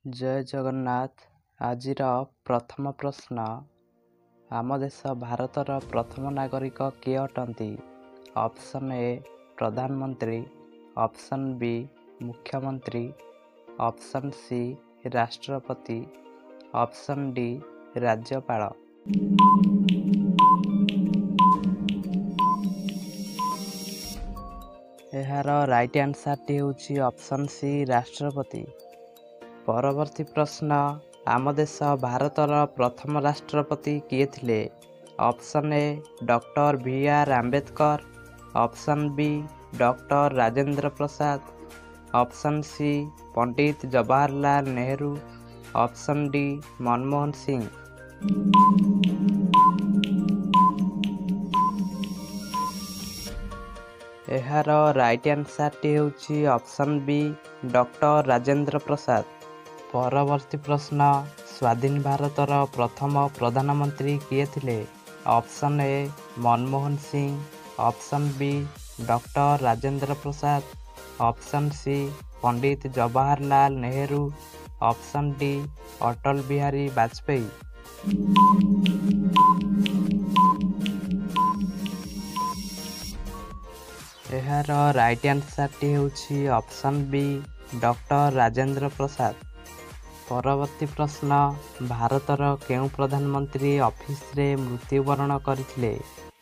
जय जगन्नाथ। आजिर प्रथम प्रश्न, आम देश भारतर प्रथम नागरिक किए अटंती? ऑप्शन ए प्रधानमंत्री, ऑप्शन बी मुख्यमंत्री, ऑप्शन सी राष्ट्रपति, ऑप्शन डी राज्यपाल। एहार राइट आंसर होची ऑप्शन सी राष्ट्रपति। परवर्ती प्रश्न, आम देश भारतर प्रथम राष्ट्रपति किए थिले? Option A doctor B R. Ambedkar, option B doctor Rajendra Prasad, option C Pandit Jawaharlal Nehru, option D Manmohan Singh. एहार राइट आंसर होची option B doctor Rajendra Prasad. परवर्ती प्रश्न, स्वाधीन भारतर प्रथम प्रधानमंत्री किए थिले? Option A Manmohan Singh, option B doctor Rajendra Prasad, option C Pandit Jawaharlal Nehru, option D Atal Bihari Vajpayee. एहार राइट आंसर होची option B doctor Rajendra Prasad. परवर्ती प्रश्न, भारतर केउ प्रधानमंत्री ऑफिस रे मृत्युवरण करथिले?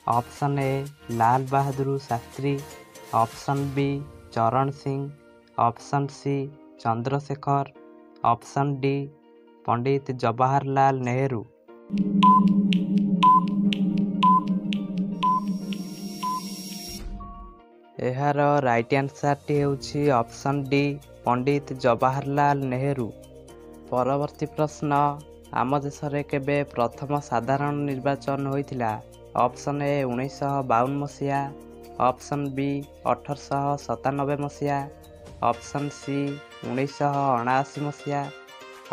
Option A Lal Bahadur Shastri, option B Charan Singh, option C Chandrashekhar, option D Pandit Jawaharlal Nehru. एहार राइट आंसर होची ऑप्शन डी पंडित जवाहरलाल नेहरू। परवर्ती प्रश्न, आम देश रे केबे प्रथम साधारण निर्वाचन होइथिला? ऑप्शन ए 1952 मसीहा, ऑप्शन बी 1897 मसीहा, ऑप्शन सी 1979 मसीहा,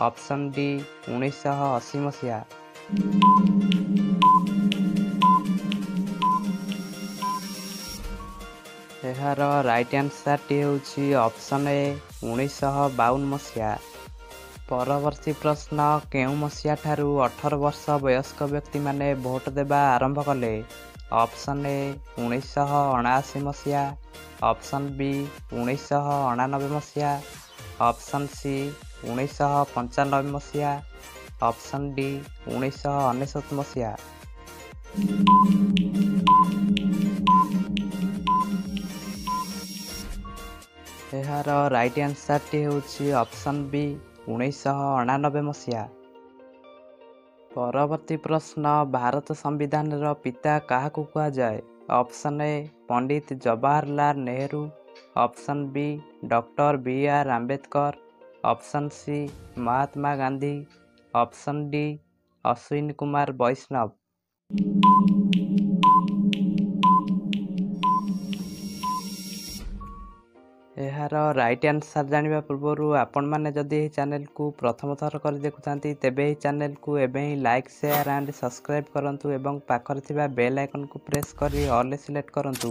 ऑप्शन डी 1980 मसीहा। एहार राइट आंसर होची ऑप्शन ए 1952 मसीहा। परवर्ती प्रश्न, केउ मसीहा ठारू 18 वर्ष वयस्क व्यक्ति माने भोट देबा आरंभ कले? ऑप्शन ए 1979 मसीहा, ऑप्शन बी 1999 मसीहा, ऑप्शन सी 1995 मसीहा, ऑप्शन डी 1999 मसीहा। एहार राइट आंसर होची ऑप्शन बी 1999 मसीहा। परवर्ती प्रश्न, भारत संविधान पिता काहाकू कुहा जाए? Option A Pandit Jawaharlal Nehru, option B doctor B R. Ambedkar, option C Mahatma Gandhi, option D Ashwini Kumar Vaishnaw. एहार राइट आंसर जानिबा पूर्वरु आपण माने जदि एही चैनल को प्रथम थर कर देखुथांती तेबे एही चैनल को एबे ही लाइक शेयर एंड सब्सक्राइब करंतु एवं पाखर थिबा बेल आइकन को प्रेस करी ऑल सिलेक्ट करंतु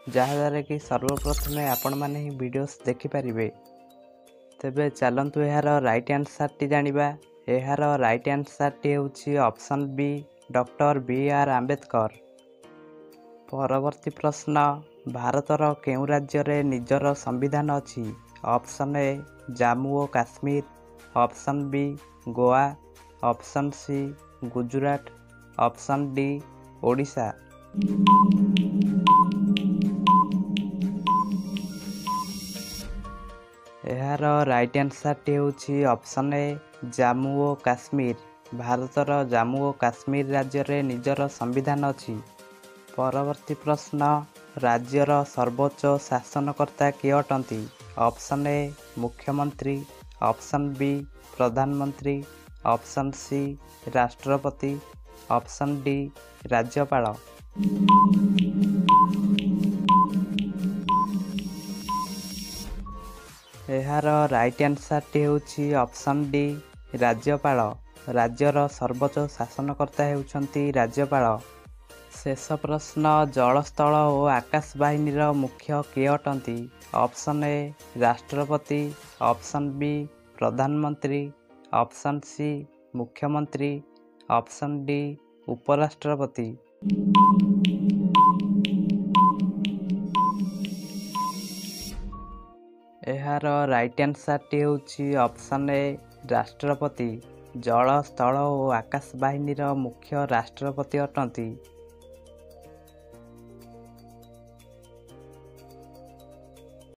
जहाँ द्वारा कि सर्वप्रथम आपण माने ही वीडियोस देखि परिबे। तेबे चलंतु एहार राइट आंसर टी जानिबा। एहार राइट आंसर टी होची option B doctor B R. Ambedkar. परवर्ती प्रश्न, भारतर केउ राज्य रे निजर संविधान अछि? ऑप्शन ए जम्मू और Kashmir, option B Goa, option C Gujarat, option D Odisha. एहार राइट आंसर होची ऑप्शन ए जम्मू और काश्मीर। भारतर जम्मू और काश्मीर राज्य रे निजर संविधान अछि। परवर्ती प्रश्न, राज्यर सर्वोच्च शासनकर्ता किए अटंती? ऑप्शन ए मुख्यमंत्री, ऑप्शन बी प्रधानमंत्री, ऑप्शन सी राष्ट्रपति, ऑप्शन डी राज्यपाल। एहार राइट आंसर होची ऑप्शन डी राज्यपाल। राज्यर सर्वोच्च शासनकर्ता हेउछंती राज्यपाल। शेष प्रश्न, जल स्थल और आकाश बाहिनी मुख्य किए अटंती? ऑप्शन ए राष्ट्रपति, ऑप्शन बी ପ୍ରଧାନମନ୍ତ୍ରୀ, ଅପସନ୍ ସି ମୁଖ୍ୟମନ୍ତ୍ରୀ, ଅପସନ୍ ଡି ଉପରାଷ୍ଟ୍ରପତି। ଏହାର ରାଇଟ୍ ଆନ୍ସର୍ଟି ହେଉଛି ଅପସନ୍ ଏ ରାଷ୍ଟ୍ରପତି। ଜଳ, ସ୍ଥଳ ଓ ଆକାଶ ବାହିନୀର ମୁଖ୍ୟ ରାଷ୍ଟ୍ରପତି ଅଟନ୍ତି।